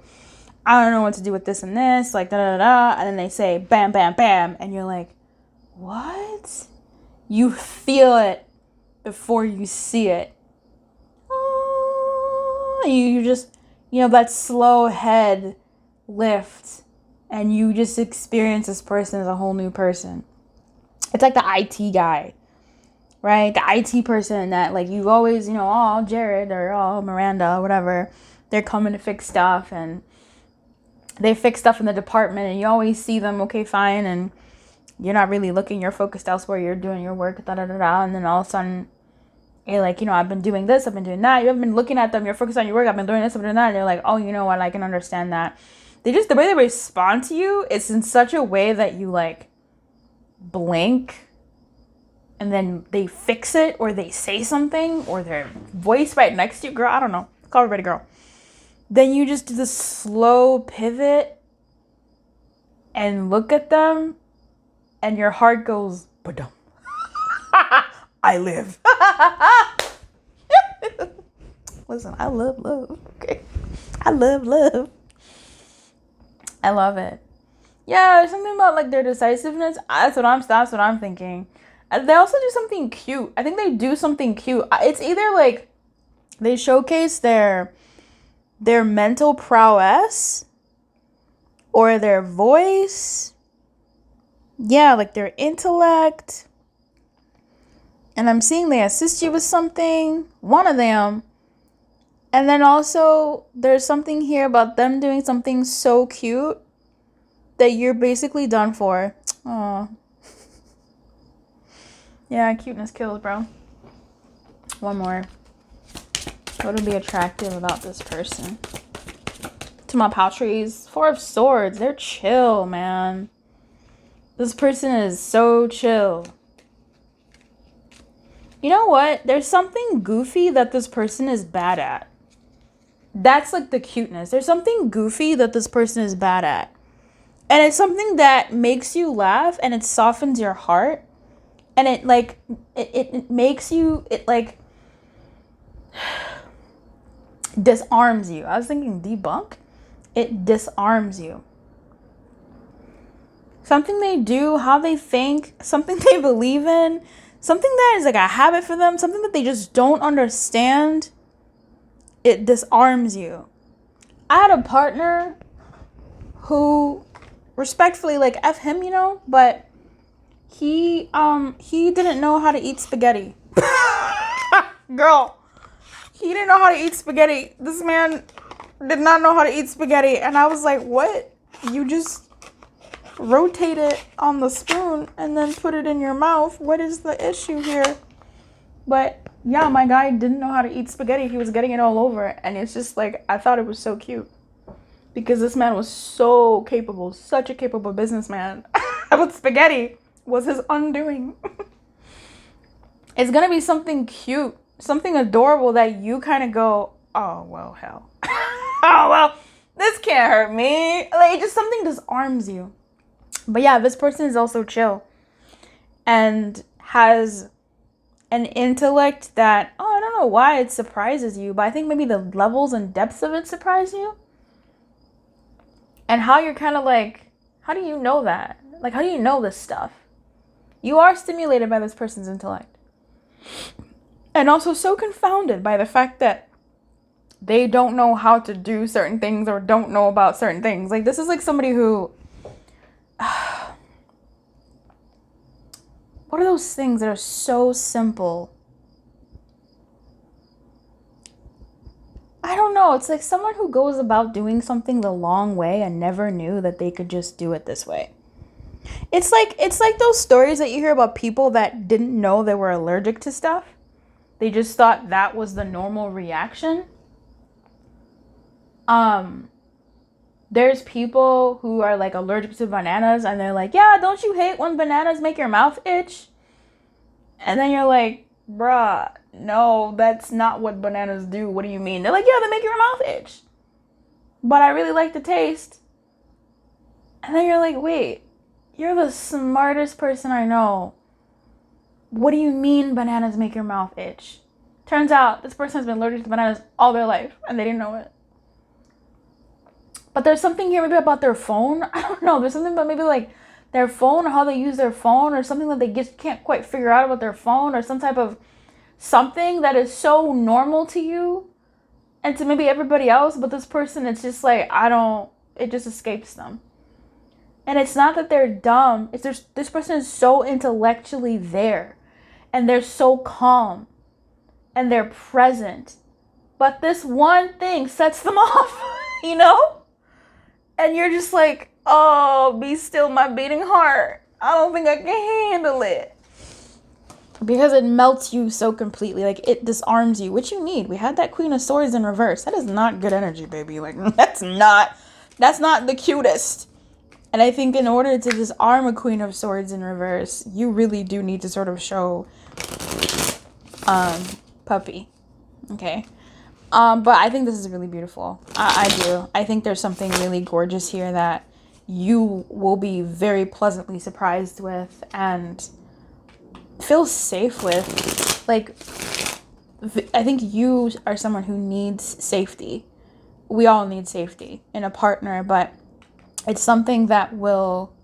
I don't know what to do with this and this, like da da da, and then they say bam, bam, bam, and you're like, what? You feel it before you see it. Oh, you just, that slow head lift, and you just experience this person as a whole new person. It's like the IT guy, right? The IT person that like you always, oh, Jared or oh, Miranda, whatever, they're coming to fix stuff, and they fix stuff in the department, and you always see them, okay, fine, and you're not really looking, you're focused elsewhere, you're doing your work, da da da da, and then all of a sudden, you're like, I've been doing this, I've been doing that, you haven't been looking at them, you're focused on your work, I've been doing this, I've been doing that, and you're like, oh, you know what, I can understand that. The way they respond to you, it's in such a way that you like blink, and then they fix it, or they say something, or their voice right next to you, girl, I don't know, call everybody girl. Then you just do this slow pivot and look at them, and your heart goes, ba-dum. I live. Listen, I love love. Okay. I love love. I love it. Yeah, there's something about like their decisiveness. That's what I'm thinking. They also do something cute. I think they do something cute. It's either like they showcase their mental prowess or their voice. Yeah, like their intellect. And I'm seeing they assist you with something. One of them. And then also there's something here about them doing something so cute that you're basically done for. Aw. Yeah, cuteness kills, bro. One more. What would be attractive about this person? To my paltries, 4 of Swords. They're chill, man. This person is so chill. You know what? There's something goofy that this person is bad at. That's like the cuteness. There's something goofy that this person is bad at. And it's something that makes you laugh, and it softens your heart. And it like, it makes you, it like disarms you. I was thinking debunk. It disarms you. Something they do, how they think, something they believe in, something that is like a habit for them, something that they just don't understand. It disarms you. I had a partner who, respectfully, like F him, but he didn't know how to eat spaghetti. Girl, he didn't know how to eat spaghetti. This man did not know how to eat spaghetti. And I was like, what? You just rotate it on the spoon and then put it in your mouth. What is the issue here? But yeah, my guy didn't know how to eat spaghetti. He was getting it all over. And it's just like, I thought it was so cute. Because this man was so capable, such a capable businessman. But spaghetti was his undoing. It's gonna be something cute, something adorable that you kind of go, oh, well, hell. Oh, well, this can't hurt me. Like, just something disarms you. But yeah, this person is also chill. And has an intellect that, I don't know why it surprises you, but I think maybe the levels and depths of it surprise you. And how you're kind of like, how do you know that? Like, how do you know this stuff? You are stimulated by this person's intellect. And also so confounded by the fact that they don't know how to do certain things or don't know about certain things. Like, this is like somebody who... what are those things that are so simple? I don't know. It's like someone who goes about doing something the long way and never knew that they could just do it this way. It's like those stories that you hear about people that didn't know they were allergic to stuff. They just thought that was the normal reaction. There's people who are like allergic to bananas and they're like, yeah, don't you hate when bananas make your mouth itch? And then you're like, bruh, no, that's not what bananas do. What do you mean? They're like, yeah, they make your mouth itch. But I really like the taste. And then you're like, wait, you're the smartest person I know. What do you mean bananas make your mouth itch? Turns out this person has been allergic to bananas all their life and they didn't know it. But there's something here maybe about their phone. I don't know. There's something about maybe like their phone or how they use their phone or something that they just can't quite figure out about their phone or some type of something that is so normal to you and to maybe everybody else. But this person, it's just like, it just escapes them. And it's not that they're dumb. It's just this person is so intellectually there and they're so calm and they're present. But this one thing sets them off, you know? And you're just like, oh, be still my beating heart. I don't think I can handle it. Because it melts you so completely. Like, it disarms you, which you need. We had that Queen of Swords in reverse. That is not good energy, baby. Like, that's not the cutest. And I think in order to disarm a Queen of Swords in reverse, you really do need to sort of show puppy. Okay? But I think this is really beautiful. I do. I think there's something really gorgeous here that you will be very pleasantly surprised with and feel safe with. Like, I think you are someone who needs safety. We all need safety in a partner, but it's something that will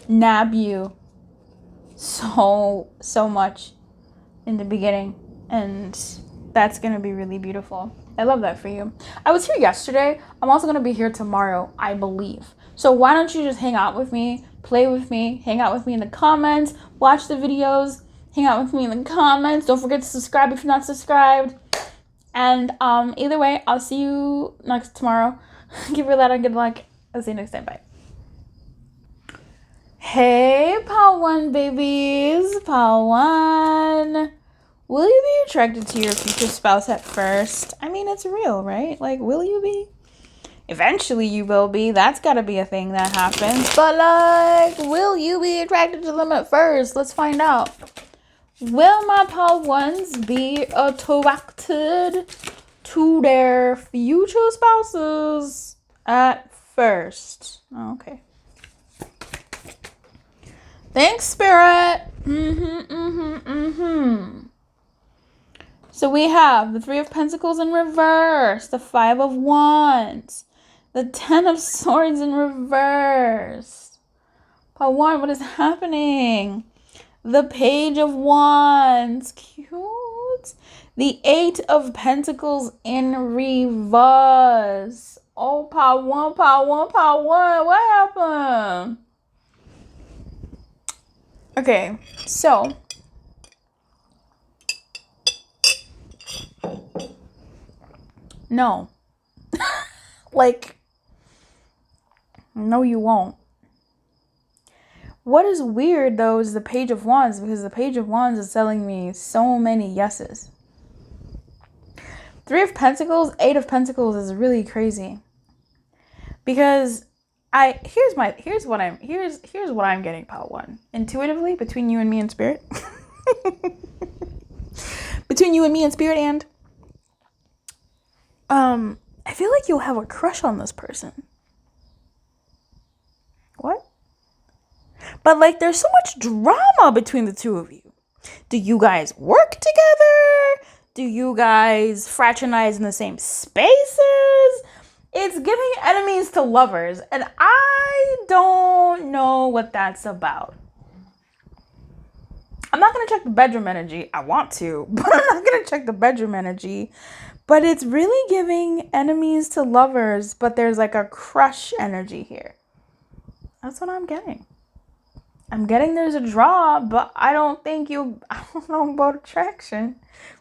nab you so much in the beginning, and that's going to be really beautiful. I love that for you. I was here yesterday. I'm also going to be here tomorrow, I believe. So why don't you just hang out with me, play with me, hang out with me in the comments, watch the videos, hang out with me in the comments. Don't forget to subscribe if you're not subscribed. And either way, I'll see you tomorrow. Give her that and good luck. I'll see you next time. Bye. Hey, Pal 1 babies. Pal 1. Will you be attracted to your future spouse at first? I mean, it's real, right? Like, will you be? Eventually you will be. That's got to be a thing that happens. But, like, will you be attracted to them at first? Let's find out. Will my Pal 1s be attracted to their future spouses at first? Okay. Thanks, Spirit. So we have the 3 of Pentacles in reverse, the 5 of Wands, the 10 of Swords in reverse. Pal 1, what is happening? The Page of Wands, cute. The 8 of Pentacles in reverse. Oh, Pal 1, Pal 1, Pal 1, what happened? Okay, so no. Like, No, you won't. What is weird, though, is the Page of Wands, because the Page of Wands is telling me so many yeses. Three of Pentacles, Eight of Pentacles is really crazy. Because here's what I'm getting, part one. Intuitively, between you and me and spirit. Between you and me and spirit, and I feel like you'll have a crush on this person. What? But like, there's so much drama between the two of you. Do you guys work together? Do you guys fraternize in the same spaces? It's giving enemies to lovers, and I don't know what that's about. I'm not going to check the bedroom energy. I want to, but I'm not going to check the bedroom energy. But it's really giving enemies to lovers, but there's like a crush energy here. That's what I'm getting. I'm getting there's a draw, but I don't know about attraction,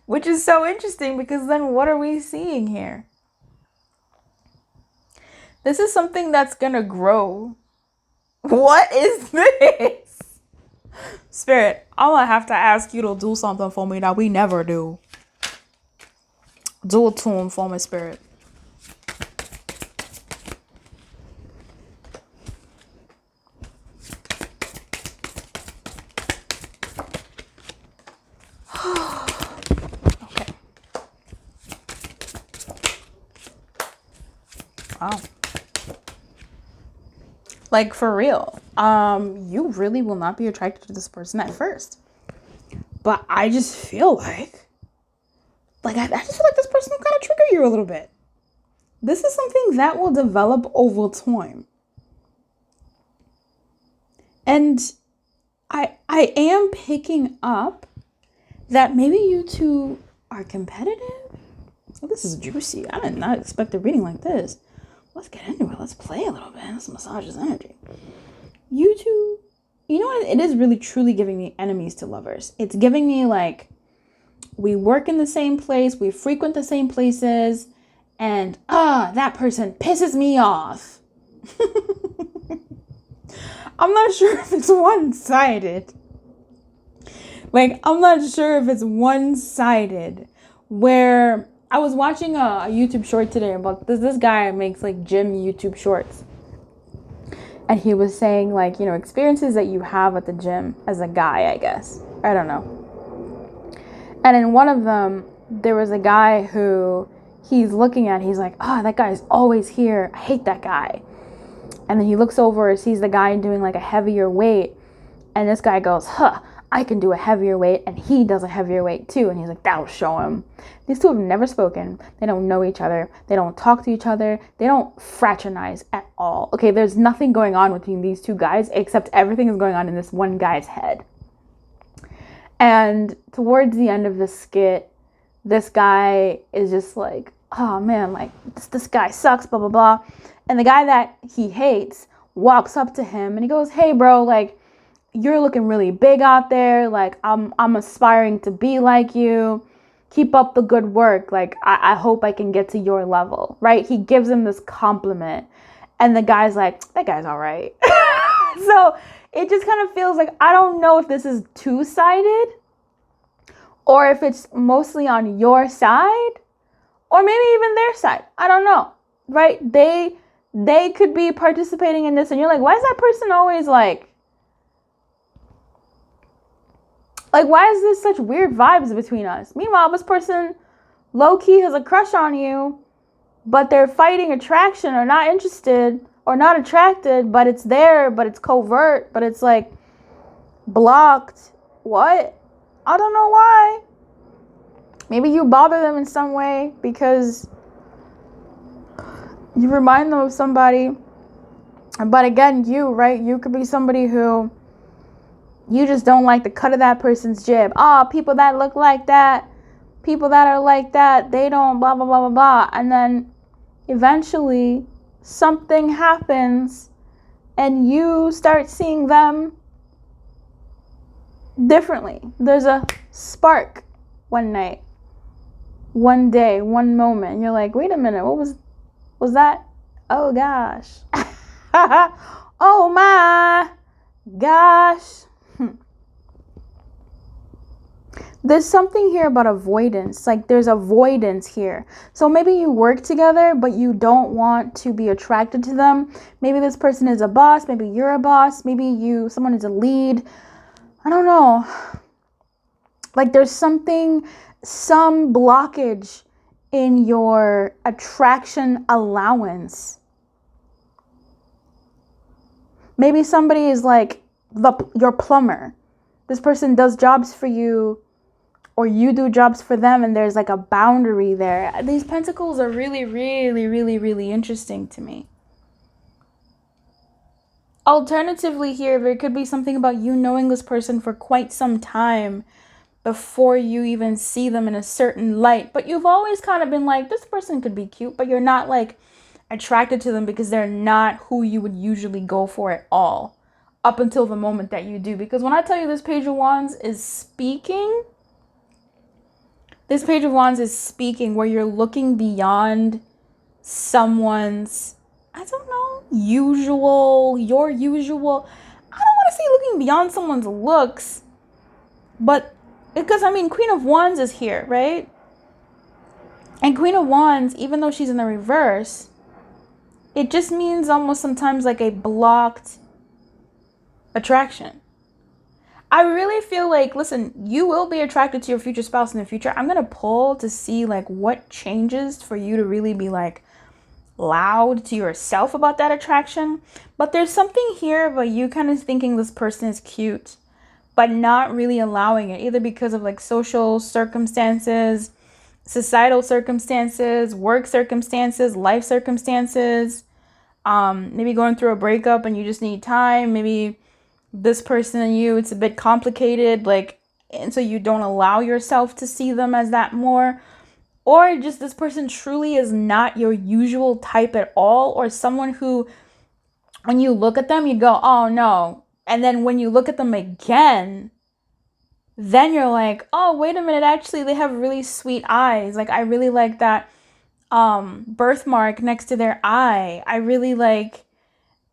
which is so interesting, because then what are we seeing here? This is something that's going to grow. What is this? Spirit, I'm going to have to ask you to do something for me that we never do. Do a tune for me, Spirit. Okay. Wow. Like, for real. You really will not be attracted to this person at first. But I just feel like I just feel like this person will kind of trigger you a little bit. This is something that will develop over time. And I am picking up that maybe you two are competitive. Oh, this is juicy. I did not expect a reading like this. Let's get into it. Let's play a little bit. Let's massage this energy. You two, you know what? It is really truly giving me enemies to lovers. It's giving me like, we work in the same place, we frequent the same places, and that person pisses me off. I'm not sure if it's one-sided. Like, I'm not sure if it's one-sided. Where I was watching a YouTube short today about this guy makes like gym YouTube shorts. And he was saying like, you know, experiences that you have at the gym as a guy, I guess. I don't know. And in one of them, there was a guy who he's looking at, he's like, that guy's always here. I hate that guy. And then he looks over, sees the guy doing like a heavier weight. And this guy goes, I can do a heavier weight. And he does a heavier weight too. And he's like, that'll show him. These two have never spoken. They don't know each other. They don't talk to each other. They don't fraternize at all. Okay, there's nothing going on between these two guys, except everything is going on in this one guy's head. And towards the end of the skit, this guy is just like, oh man, like this guy sucks, blah, blah, blah. And the guy that he hates walks up to him and he goes, hey bro, like you're looking really big out there. Like I'm aspiring to be like you. Keep up the good work. Like I hope I can get to your level, right? He gives him this compliment and the guy's like, that guy's all right. So it just kind of feels like, I don't know if this is two-sided or if it's mostly on your side or maybe even their side. I don't know, right? They could be participating in this and you're like, why is that person always like, why is there such weird vibes between us? Meanwhile, this person low-key has a crush on you, but they're fighting attraction or not interested or not attracted, but it's there, but it's covert, but it's like blocked. What? I don't know why. Maybe you bother them in some way because you remind them of somebody. But again, you could be somebody who you just don't like the cut of that person's jib. People that look like that, people that are like that, they don't blah, blah, blah, blah, blah. And then eventually something happens and you start seeing them differently. There's a spark one night, one day, one moment. And you're like, wait a minute, what was that? Oh gosh. Oh my gosh. There's something here about avoidance. Like there's avoidance here. So maybe you work together, but you don't want to be attracted to them. Maybe this person is a boss. Maybe you're a boss. Maybe someone is a lead. I don't know. Like there's some blockage in your attraction allowance. Maybe somebody is like your plumber. This person does jobs for you, or you do jobs for them, and there's like a boundary there. These pentacles are really, really, really, really interesting to me. Alternatively here, there could be something about you knowing this person for quite some time before you even see them in a certain light. But you've always kind of been like, this person could be cute, but you're not like attracted to them because they're not who you would usually go for at all. Up until the moment that you do. Because when I tell you this Page of Wands is speaking, this Page of Wands is speaking where you're looking beyond someone's, I don't know, your usual. I don't want to say looking beyond someone's looks, but because, I mean, Queen of Wands is here, right? And Queen of Wands, even though she's in the reverse, it just means almost sometimes like a blocked attraction. I really feel like, listen, you will be attracted to your future spouse in the future. I'm going to pull to see like what changes for you to really be like loud to yourself about that attraction. But there's something here about you kind of thinking this person is cute, but not really allowing it, either because of like social circumstances, societal circumstances, work circumstances, life circumstances, maybe going through a breakup and you just need time. Maybe this person and you, it's a bit complicated, like, and so you don't allow yourself to see them as that more. Or just this person truly is not your usual type at all, or someone who, when you look at them, you go, oh no. And then when you look at them again, then you're like, oh, wait a minute, actually, they have really sweet eyes. Like, I really like that birthmark next to their eye. I really like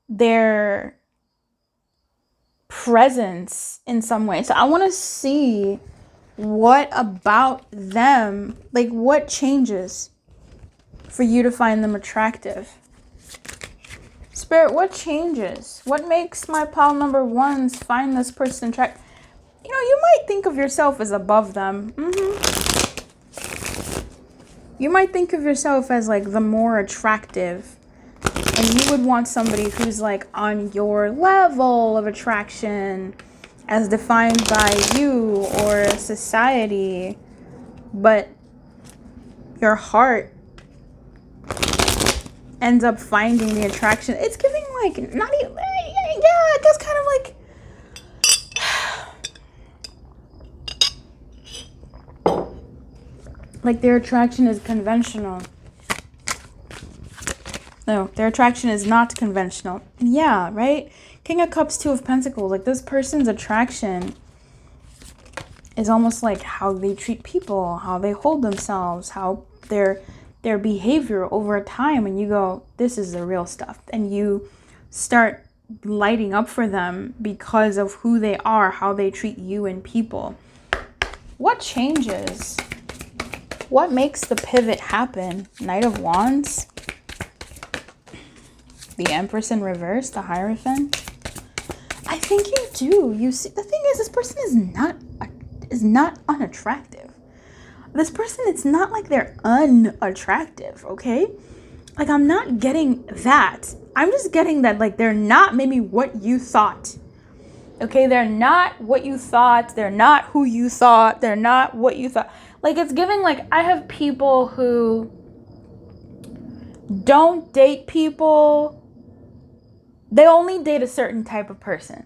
their presence in some way. So I want to see what about them, like what changes for you to find them attractive. Spirit, what changes? What makes my pile number ones find this person attractive? You know, you might think of yourself as above them. You might think of yourself as like the more attractive. And you would want somebody who's like on your level of attraction as defined by you or society. But your heart ends up finding the attraction. It's giving like, not even, yeah, it does kind of like their attraction is conventional. No, their attraction is not conventional. Yeah, right? King of Cups, Two of Pentacles. Like this person's attraction is almost like how they treat people, how they hold themselves, how their behavior over time. And you go, this is the real stuff. And you start lighting up for them because of who they are, how they treat you and people. What changes? What makes the pivot happen? Knight of Wands. The Empress in reverse, the Hierophant. I think you do. You see, the thing is, this person is not unattractive. This person, it's not like they're unattractive, okay? Like, I'm not getting that. I'm just getting that, like, they're not maybe what you thought. Okay, they're not what you thought. They're not who you thought. They're not what you thought. Like, it's giving, like, I have people who don't date people. They only date a certain type of person.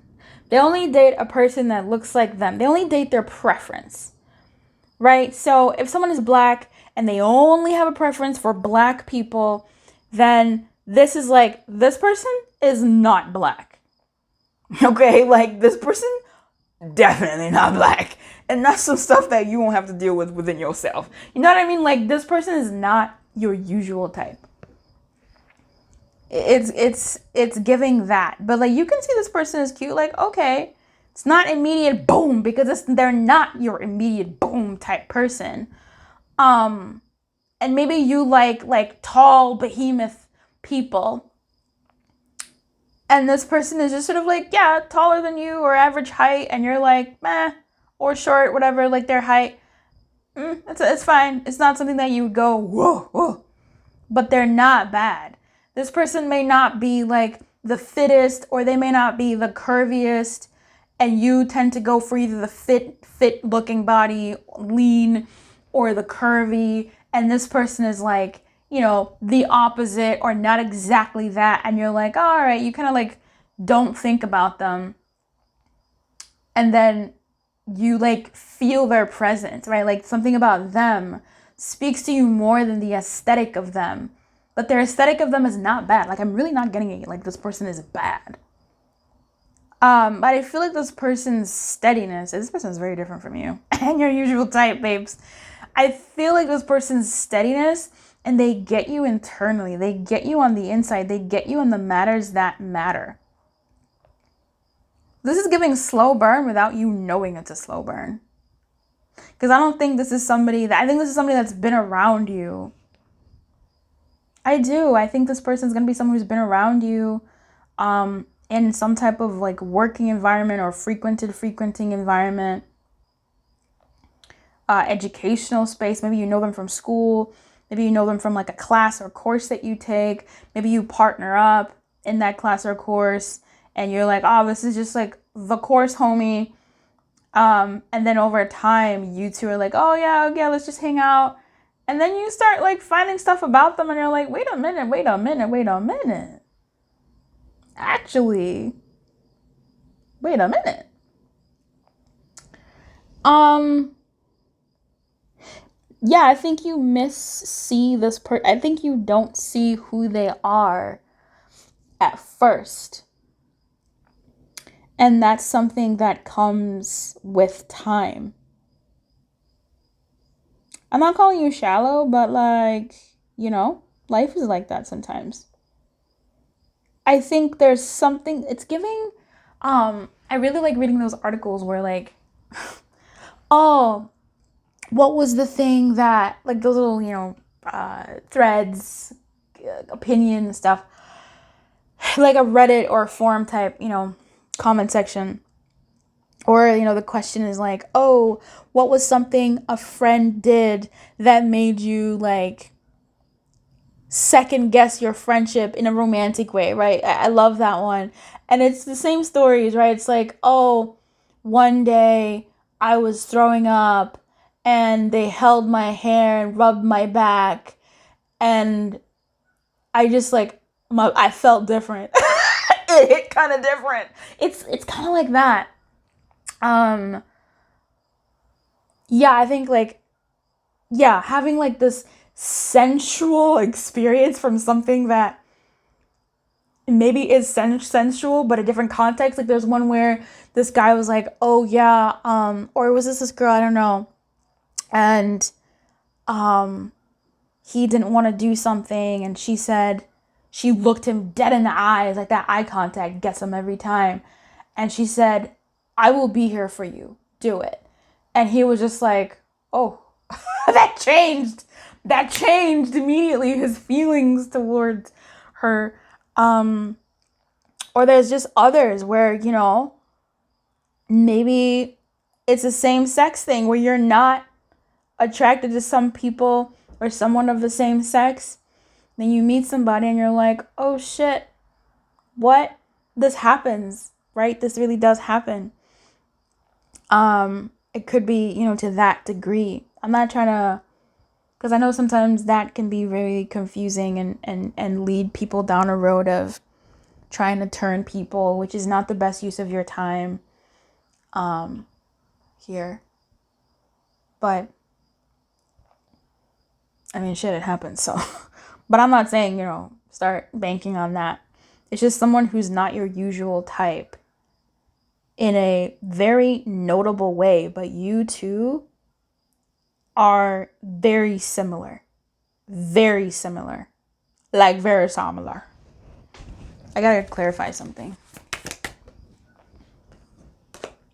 They only date a person that looks like them. They only date their preference, right? So if someone is black and they only have a preference for black people, then this is like, this person is not black. Okay, like this person, definitely not black. And that's some stuff that you won't have to deal with within yourself. You know what I mean? Like this person is not your usual type. It's giving that. But like you can see this person is cute, like, okay, it's not immediate boom, because they're not your immediate boom type person. And maybe you like tall behemoth people, and this person is just sort of like, yeah, taller than you or average height, and you're like, meh, or short, whatever, like their height. It's fine. It's not something that you would go, whoa, whoa. But they're not bad. This person may not be like the fittest, or they may not be the curviest, and you tend to go for either the fit looking body, lean, or the curvy, and this person is like, you know, the opposite or not exactly that, and you're like, all right, you kind of like don't think about them, and then you like feel their presence, right? Like something about them speaks to you more than the aesthetic of them. But their aesthetic of them is not bad. Like, I'm really not getting it. Like, this person is bad. But I feel like this person's steadiness, this person is very different from you and your usual type, babes. I feel like this person's steadiness, and they get you internally. They get you on the inside. They get you in the matters that matter. This is giving slow burn without you knowing it's a slow burn. Because I don't think this is somebody I think this is somebody that's been around you. I do. I think this person's going to be someone who's been around you in some type of like working environment or frequenting environment, educational space. Maybe you know them from school. Maybe you know them from like a class or course that you take. Maybe you partner up in that class or course, and you're like, oh, this is just like the course homie. And then over time, you two are like, oh yeah, let's just hang out. And then you start like finding stuff about them, and you're like, wait a minute. Actually, wait a minute. Yeah, I think you see this I think you don't see who they are at first. And that's something that comes with time. I'm not calling you shallow, but like, you know, life is like that sometimes. I think there's something, it's giving, I really like reading those articles where like, oh, what was the thing that, like those little, you know, threads, opinion stuff, like a Reddit or a forum type, you know, comment section. Or, you know, the question is like, oh, what was something a friend did that made you like second guess your friendship in a romantic way, right? I love that one. And it's the same stories, right? It's like, oh, one day I was throwing up and they held my hair and rubbed my back, and I just like, I felt different. It hit kind of different. It's kind of like that. Yeah, I think like, yeah, having like this sensual experience from something that maybe is sensual, but a different context. Like there's one where this guy was like, oh yeah, or was this girl? I don't know. And, he didn't want to do something, and she said, she looked him dead in the eyes, like that eye contact gets him every time. And she said, I will be here for you. Do it. And he was just like, oh, that changed immediately his feelings towards her. Or there's just others where, you know, maybe it's the same sex thing where you're not attracted to some people or someone of the same sex. Then you meet somebody and you're like, oh shit, what? This happens, right? This really does happen. It could be, you know, to that degree. I'm not trying to, because I know sometimes that can be very confusing and lead people down a road of trying to turn people, which is not the best use of your time here. But I mean, shit, it happens. So, but I'm not saying, you know, start banking on that. It's just someone who's not your usual type in a very notable way, but you two are very similar. Very similar. Like very similar. I gotta clarify something.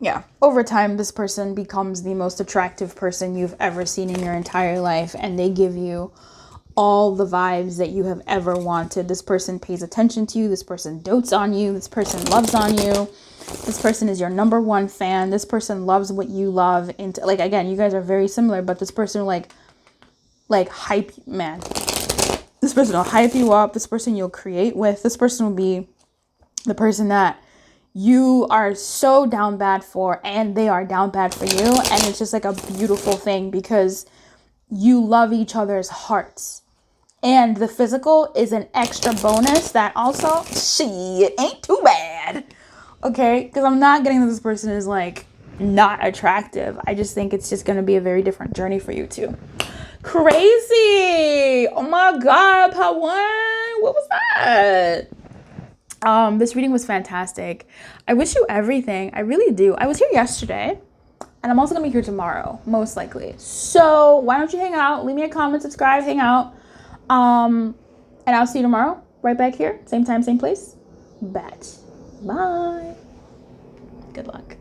Yeah, over time, this person becomes the most attractive person you've ever seen in your entire life, and they give you all the vibes that you have ever wanted. This person pays attention to you. This person dotes on you. This person loves on you. This person is your number one fan. This person loves what you love. Into like, again, you guys are very similar, but this person like hype, man. This person will hype you up. This person you'll create with. This person will be the person that you are so down bad for, and they are down bad for you. And it's just like a beautiful thing because you love each other's hearts. And the physical is an extra bonus that also, shit, ain't too bad. Okay? Because I'm not getting that this person is like not attractive. I just think it's just going to be a very different journey for you two. Crazy. Oh my God, part one. What was that? This reading was fantastic. I wish you everything. I really do. I was here yesterday, and I'm also gonna be here tomorrow, most likely. So why don't you hang out? Leave me a comment, subscribe, hang out. And I'll see you tomorrow, right back here, same time, same place. Bet. Bye. Good luck.